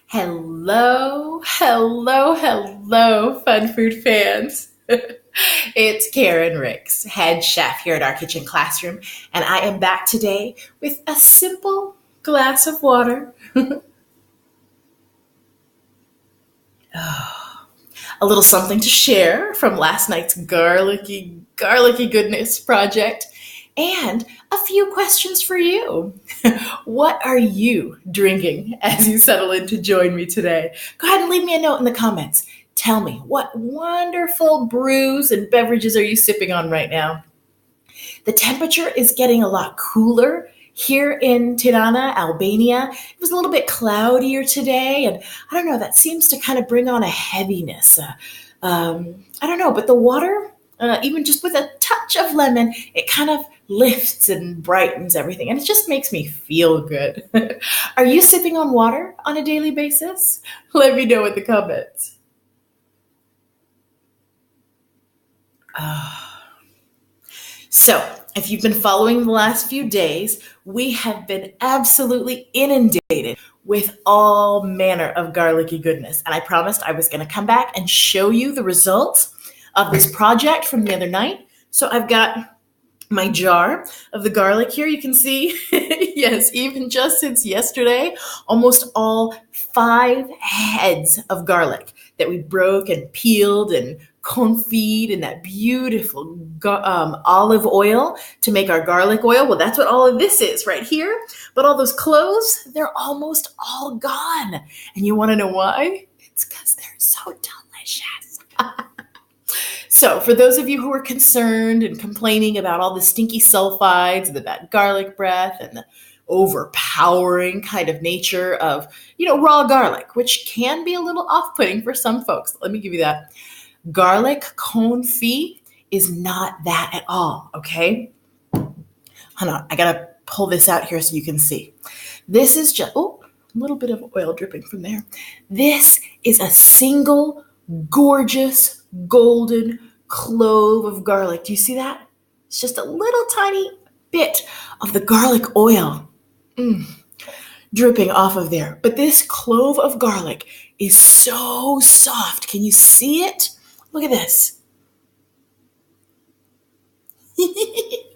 Hello, hello, hello, fun food fans. It's Karen Ricks, head chef here at our kitchen classroom, and I am back today with a simple glass of water, a little something to share from last night's garlicky goodness project, and a few questions for you. What are you drinking as you settle in to join me today? Go ahead and leave me a note in the comments. Tell me, what wonderful brews and beverages are you sipping on right now? The temperature is getting a lot cooler here in Tirana, Albania. It was a little bit cloudier today, and I don't know, that seems to kind of bring on a heaviness. I don't know, but the water, even just with a touch of lemon, it kind of lifts and brightens everything, and it just makes me feel good. Are you sipping on water on a daily basis? Let me know in the comments. So, if you've been following the last few days, we have been absolutely inundated with all manner of garlicky goodness. And I promised I was going to come back and show you the results of this project from the other night. So, I've got my jar of the garlic here. You can see, yes, even just since yesterday, almost all 5 heads of garlic that we broke and peeled and confit in that beautiful olive oil to make our garlic oil. Well, that's what all of this is right here. But all those cloves, they're almost all gone. And you want to know why? It's because they're so delicious. So, for those of you who are concerned and complaining about all the stinky sulfides, the bad garlic breath, and the overpowering kind of nature of, raw garlic, which can be a little off-putting for some folks. Let me give you that. Garlic confit is not that at all, okay? Hold on, I gotta pull this out here so you can see. This is just, a little bit of oil dripping from there. This is a single gorgeous golden clove of garlic. Do you see that? It's just a little tiny bit of the garlic oil dripping off of there. But this clove of garlic is so soft. Can you see it? Look at this.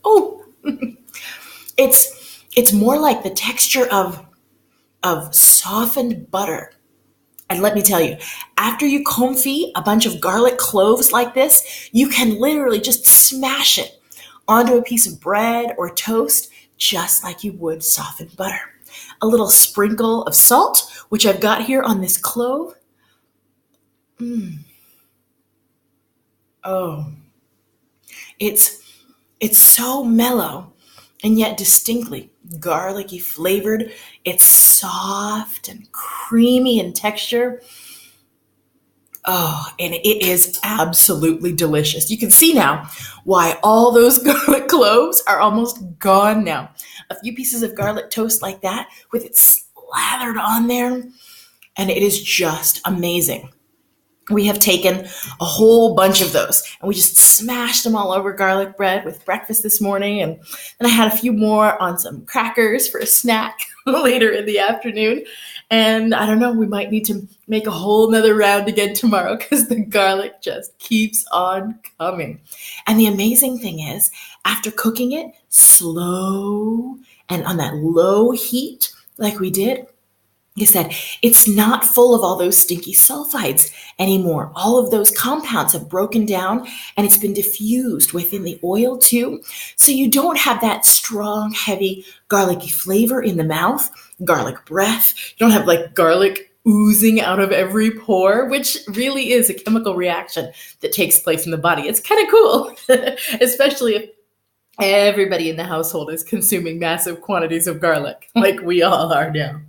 Oh, it's more like the texture of softened butter. And let me tell you, after you confit a bunch of garlic cloves like this, you can literally just smash it onto a piece of bread or toast, just like you would softened butter. A little sprinkle of salt, which I've got here on this clove. Oh, it's so mellow and yet distinctly garlicky flavored. It's soft and creamy in texture. Oh, and it is absolutely delicious. You can see now why all those garlic cloves are almost gone now. A few pieces of garlic toast like that with it slathered on there, and it is just amazing. We have taken a whole bunch of those and we just smashed them all over garlic bread with breakfast this morning. And then I had a few more on some crackers for a snack later in the afternoon. And I don't know, we might need to make a whole nother round again tomorrow because the garlic just keeps on coming. And the amazing thing is, after cooking it slow and on that low heat like we did, like I said, it's not full of all those stinky sulfides anymore. All of those compounds have broken down and it's been diffused within the oil too. So you don't have that strong, heavy, garlicky flavor in the mouth, garlic breath. You don't have like garlic oozing out of every pore, which really is a chemical reaction that takes place in the body. It's kind of cool, especially if everybody in the household is consuming massive quantities of garlic like we all are now.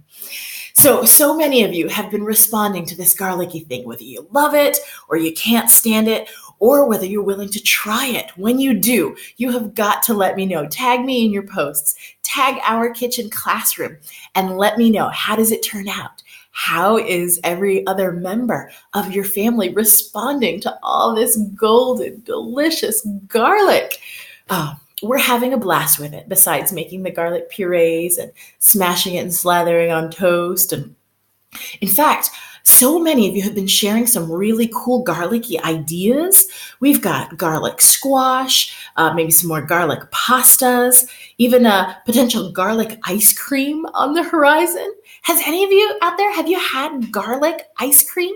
So many of you have been responding to this garlicky thing, whether you love it or you can't stand it, or whether you're willing to try it. When you do, you have got to let me know. Tag me in your posts, tag our kitchen classroom, and let me know, how does it turn out? How is every other member of your family responding to all this golden, delicious garlic? We're having a blast with it, besides making the garlic purees and smashing it and slathering on toast. And In fact, so many of you have been sharing some really cool garlicky ideas. We've got garlic squash, maybe some more garlic pastas, even a potential garlic ice cream on the horizon. Has any of you out there, have you had garlic ice cream?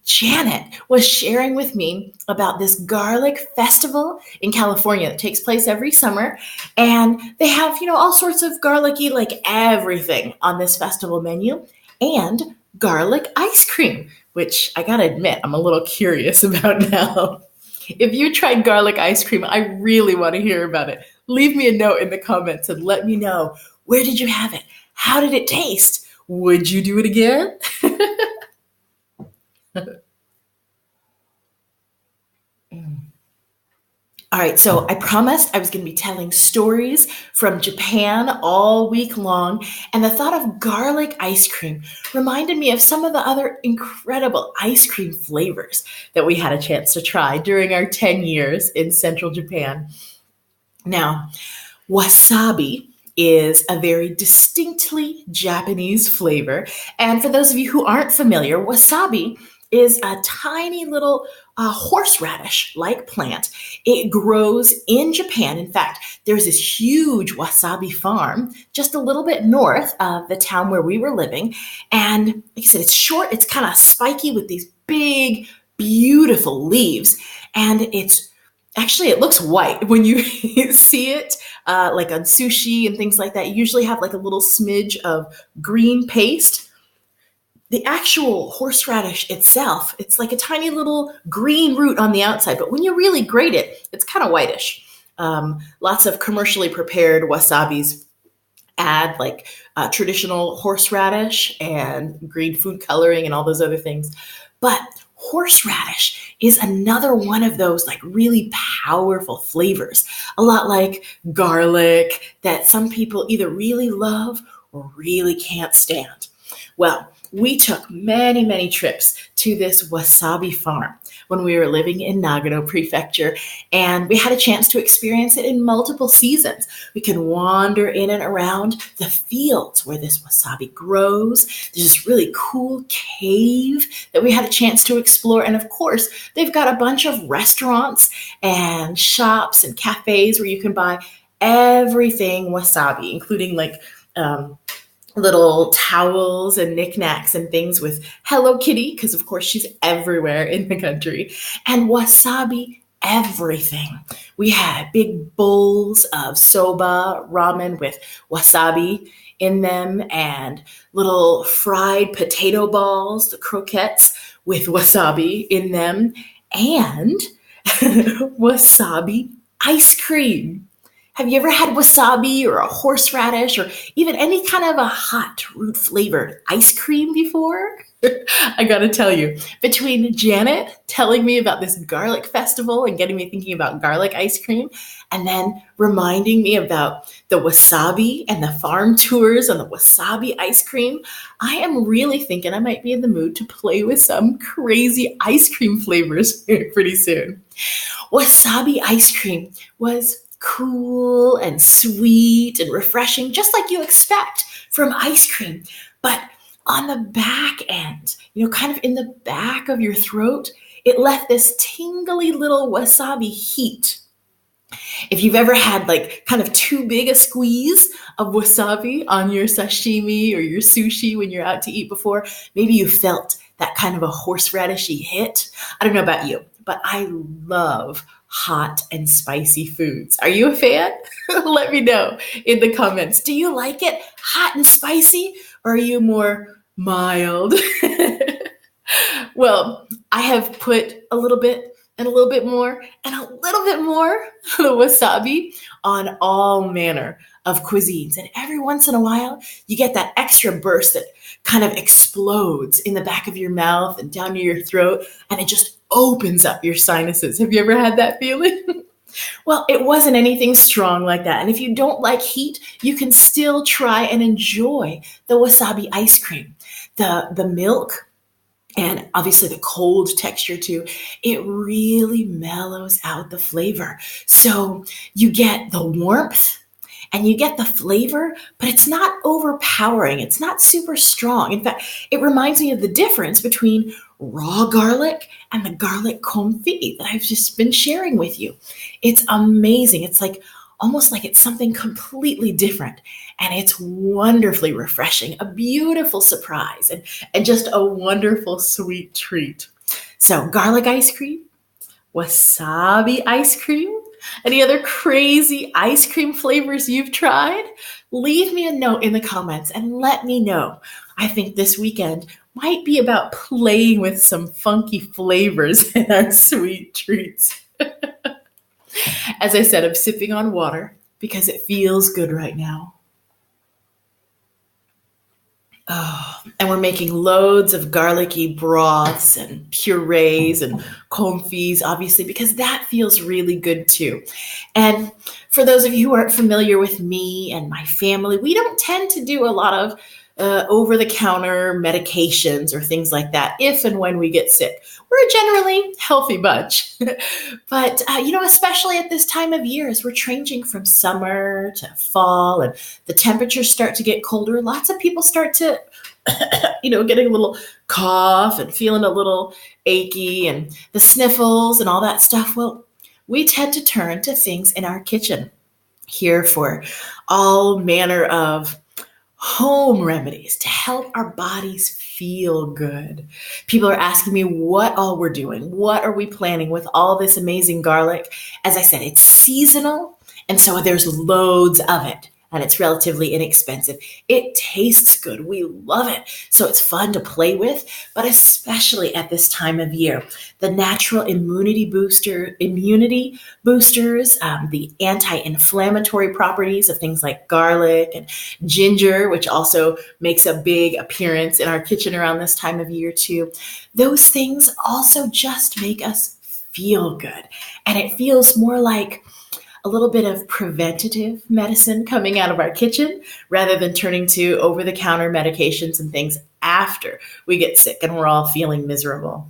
Janet was sharing with me about this garlic festival in California that takes place every summer. And they have, all sorts of garlicky, like everything on this festival menu and garlic ice cream, which I gotta admit, I'm a little curious about now. If you tried garlic ice cream, I really want to hear about it. Leave me a note in the comments and let me know, where did you have it? How did it taste? Would you do it again? All right, so I promised I was going to be telling stories from Japan all week long, and the thought of garlic ice cream reminded me of some of the other incredible ice cream flavors that we had a chance to try during our 10 years in central Japan. Now, wasabi is a very distinctly Japanese flavor. And for those of you who aren't familiar, wasabi is a tiny little horseradish like plant. It grows in Japan. In fact, there's this huge wasabi farm just a little bit north of the town where we were living. And like I said, it's short, it's kind of spiky with these big, beautiful leaves. And it looks white when you see it, like on sushi and things like that. You usually have like a little smidge of green paste. The actual horseradish itself, it's like a tiny little green root on the outside, but when you really grate it, it's kind of whitish. Lots of commercially prepared wasabis add like traditional horseradish and green food coloring and all those other things. But horseradish is another one of those like really powerful flavors, a lot like garlic that some people either really love or really can't stand. Well, we took many, many trips to this wasabi farm when we were living in Nagano Prefecture, and we had a chance to experience it in multiple seasons. We can wander in and around the fields where this wasabi grows. There's this really cool cave that we had a chance to explore, and of course, they've got a bunch of restaurants and shops and cafes where you can buy everything wasabi, including like little towels and knickknacks and things with Hello Kitty, because of course she's everywhere in the country, and wasabi everything. We had big bowls of soba ramen with wasabi in them and little fried potato balls, the croquettes with wasabi in them, and wasabi ice cream. Have you ever had wasabi or a horseradish or even any kind of a hot root flavored ice cream before? I gotta tell you, between Janet telling me about this garlic festival and getting me thinking about garlic ice cream, and then reminding me about the wasabi and the farm tours and the wasabi ice cream, I am really thinking I might be in the mood to play with some crazy ice cream flavors pretty soon. Wasabi ice cream was cool and sweet and refreshing, just like you expect from ice cream. But on the back end, kind of in the back of your throat, it left this tingly little wasabi heat. If you've ever had like kind of too big a squeeze of wasabi on your sashimi or your sushi when you're out to eat before, maybe you felt that kind of a horseradishy hit. I don't know about you, but I love hot and spicy foods. Are you a fan? Let me know in the comments. Do you like it hot and spicy, or are you more mild? Well, I have put a little bit and a little bit more and a little bit more wasabi on all manner of cuisines. And every once in a while, you get that extra burst that kind of explodes in the back of your mouth and down near your throat, and it just opens up your sinuses. Have you ever had that feeling? Well, it wasn't anything strong like that. And if you don't like heat, you can still try and enjoy the wasabi ice cream. The milk, and obviously the cold texture too, it really mellows out the flavor. So you get the warmth and you get the flavor, but it's not overpowering. It's not super strong. In fact, it reminds me of the difference between raw garlic and the garlic confit that I've just been sharing with you. It's amazing. It's like almost like it's something completely different. And it's wonderfully refreshing, a beautiful surprise, and just a wonderful sweet treat. So, garlic ice cream, wasabi ice cream, any other crazy ice cream flavors you've tried? Leave me a note in the comments and let me know. I think this weekend might be about playing with some funky flavors in our sweet treats. As I said, I'm sipping on water because it feels good right now. Oh, and we're making loads of garlicky broths and purees and confits, obviously, because that feels really good too. And for those of you who aren't familiar with me and my family, we don't tend to do a lot of over the counter medications or things like that if and when we get sick. We're a generally healthy bunch. But, especially at this time of year, as we're changing from summer to fall and the temperatures start to get colder, lots of people start to, getting a little cough and feeling a little achy and the sniffles and all that stuff. Well, we tend to turn to things in our kitchen here for all manner of home remedies to help our bodies feel good. People are asking me what all we're doing. What are we planning with all this amazing garlic? As I said, it's seasonal, and so there's loads of it. And it's relatively inexpensive. It tastes good. We love it. So it's fun to play with, but especially at this time of year. The natural immunity boosters, the anti-inflammatory properties of things like garlic and ginger, which also makes a big appearance in our kitchen around this time of year too. Those things also just make us feel good. And it feels more like a little bit of preventative medicine coming out of our kitchen rather than turning to over-the-counter medications and things after we get sick and we're all feeling miserable.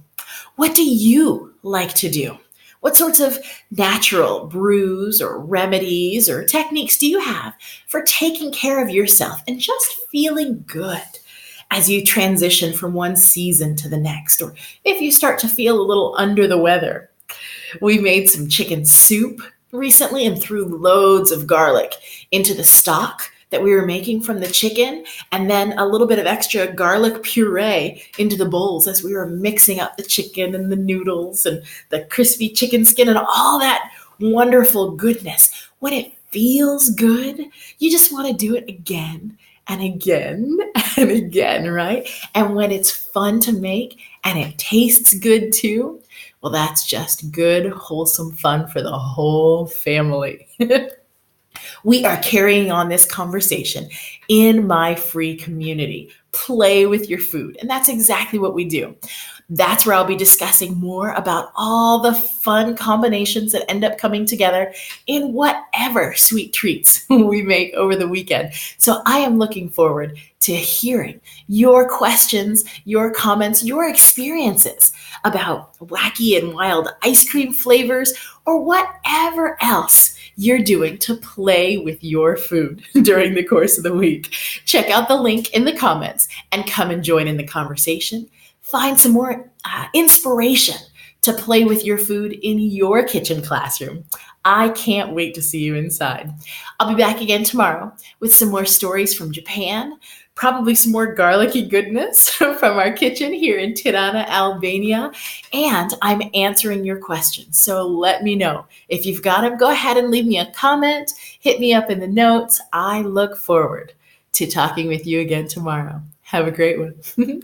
What do you like to do? What sorts of natural brews or remedies or techniques do you have for taking care of yourself and just feeling good as you transition from one season to the next, or if you start to feel a little under the weather? We made some chicken soup recently and threw loads of garlic into the stock that we were making from the chicken, and then a little bit of extra garlic puree into the bowls as we were mixing up the chicken and the noodles and the crispy chicken skin and all that wonderful goodness. When it feels good, you just want to do it again and again and again, right? And when it's fun to make and it tastes good too, well, that's just good, wholesome fun for the whole family. We are carrying on this conversation in my free community. Play with your food. And that's exactly what we do. That's where I'll be discussing more about all the fun combinations that end up coming together in whatever sweet treats we make over the weekend. So I am looking forward to hearing your questions, your comments, your experiences about wacky and wild ice cream flavors or whatever else you're doing to play with your food during the course of the week. Check out the link in the comments and come and join in the conversation. Find some more inspiration to play with your food in your kitchen classroom. I can't wait to see you inside. I'll be back again tomorrow with some more stories from Japan, probably some more garlicky goodness from our kitchen here in Tirana, Albania, and I'm answering your questions. So let me know. If you've got them, go ahead and leave me a comment, hit me up in the notes. I look forward to talking with you again tomorrow. Have a great one.